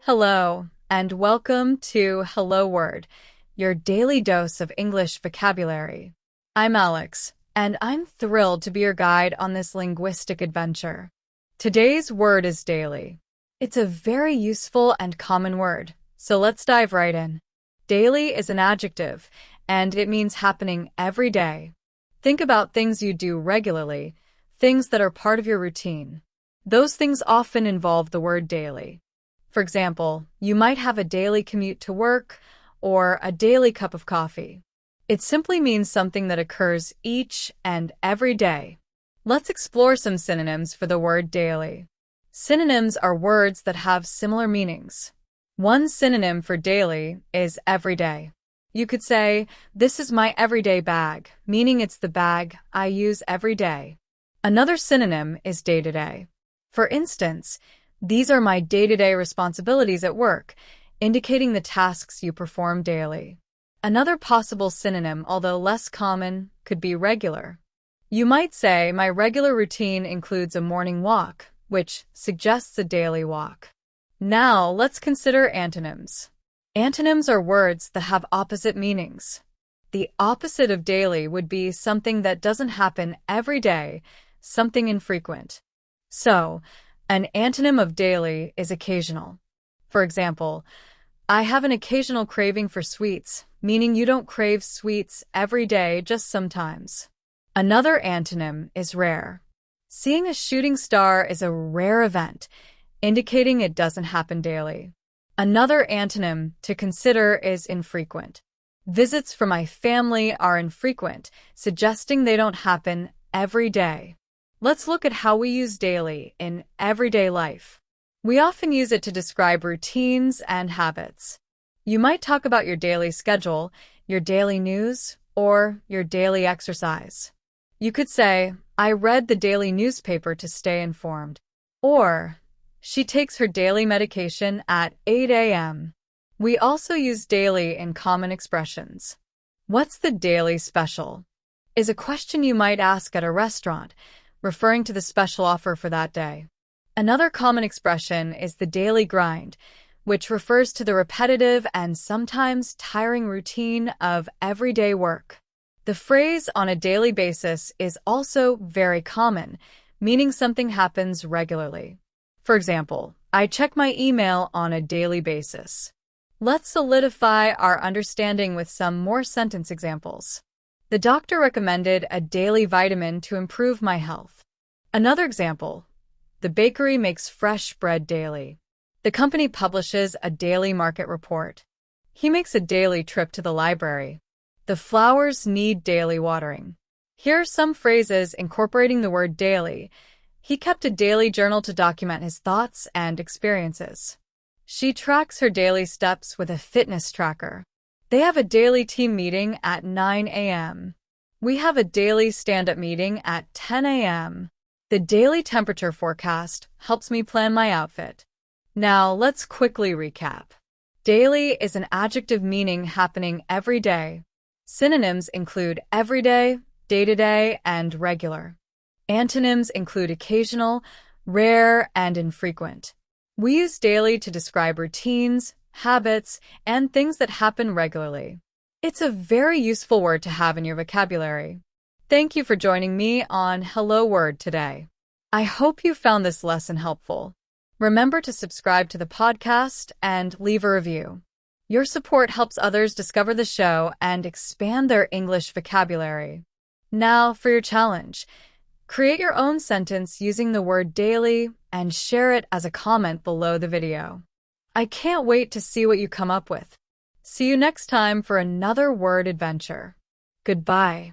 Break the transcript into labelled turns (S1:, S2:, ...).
S1: Hello, and welcome to Hello Word, your daily dose of English vocabulary. I'm Alex, and I'm thrilled to be your guide on this linguistic adventure. Today's word is daily. It's a very useful and common word, so let's dive right in. Daily is an adjective, and it means happening every day. Think about things you do regularly, things that are part of your routine. Those things often involve the word daily. For example, you might have a daily commute to work or a daily cup of coffee. It simply means something that occurs each and every day. Let's explore some synonyms for the word daily. Synonyms are words that have similar meanings. One synonym for daily is everyday. You could say, "This is my everyday bag," meaning it's the bag I use every day. Another synonym is day-to-day. For instance, "These are my day-to-day responsibilities at work," indicating the tasks you perform daily. Another possible synonym, although less common, could be regular. You might say, "My regular routine includes a morning walk," which suggests a daily walk. Now, let's consider antonyms. Antonyms are words that have opposite meanings. The opposite of daily would be something that doesn't happen every day, something infrequent. So, an antonym of daily is occasional. For example, "I have an occasional craving for sweets," meaning you don't crave sweets every day, just sometimes. Another antonym is rare. Seeing a shooting star is a rare event, indicating it doesn't happen daily. Another antonym to consider is infrequent. "Visits from my family are infrequent," suggesting they don't happen every day. Let's look at how we use daily in everyday life. We often use it to describe routines and habits. You might talk about your daily schedule, your daily news, or your daily exercise. You could say, "I read the daily newspaper to stay informed," or "She takes her daily medication at 8 a.m. We also use daily in common expressions. "What's the daily special?" is a question you might ask at a restaurant, referring to the special offer for that day. Another common expression is the daily grind, which refers to the repetitive and sometimes tiring routine of everyday work. The phrase "on a daily basis" is also very common, meaning something happens regularly. For example, "I check my email on a daily basis." Let's solidify our understanding with some more sentence examples. "The doctor recommended a daily vitamin to improve my health." Another example, "The bakery makes fresh bread daily." The company publishes a daily market report. He makes a daily trip to the library. The flowers need daily watering. Here are some phrases incorporating the word daily. He kept a daily journal to document his thoughts and experiences. She tracks her daily steps with a fitness tracker. They have a daily team meeting at 9 a.m. We have a daily stand-up meeting at 10 a.m. The daily temperature forecast helps me plan my outfit. Now, let's quickly recap. Daily is an adjective meaning happening every day. Synonyms include everyday, day-to-day, and regular. Antonyms include occasional, rare, and infrequent. We use daily to describe routines, habits, and things that happen regularly. It's a very useful word to have in your vocabulary. Thank you for joining me on Hello Word today. I hope you found this lesson helpful. Remember to subscribe to the podcast and leave a review. Your support helps others discover the show and expand their English vocabulary. Now for your challenge. Create your own sentence using the word daily and share it as a comment below the video. I can't wait to see what you come up with. See you next time for another word adventure. Goodbye.